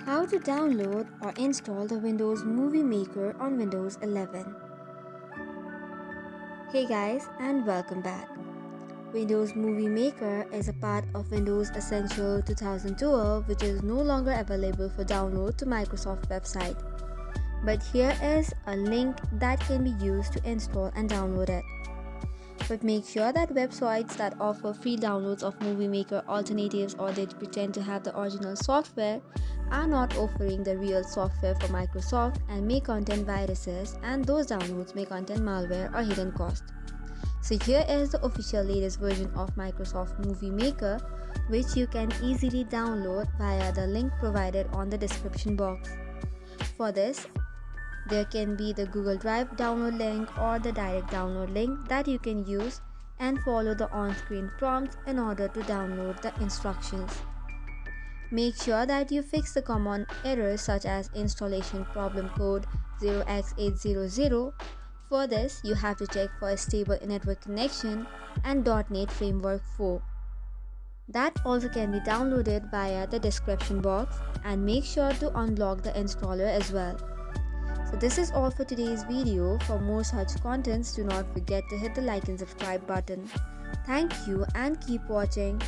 How to download or install the Windows Movie Maker on Windows 11. Hey guys, and welcome back. Windows Movie Maker is a part of Windows Essential 2012 which is no longer available for download to Microsoft website. But here is a link that can be used to install and download it. But make sure that websites that offer free downloads of Movie Maker alternatives or they pretend to have the original software are not offering the real software for Microsoft and may contain viruses, and those downloads may contain malware or hidden cost. So here is the official latest version of Microsoft Movie Maker, which you can easily download via the link provided on the description box. For this, there can be the Google Drive download link or the direct download link that you can use and follow the on-screen prompts in order to download the instructions. Make sure that you fix the common errors such as installation problem code 0x800. For this, you have to check for a stable network connection and .NET Framework 4. That also can be downloaded via the description box, and make sure to unlock the installer as well. So this is all for today's video. For more such contents, do not forget to hit the like and subscribe button. Thank you and keep watching.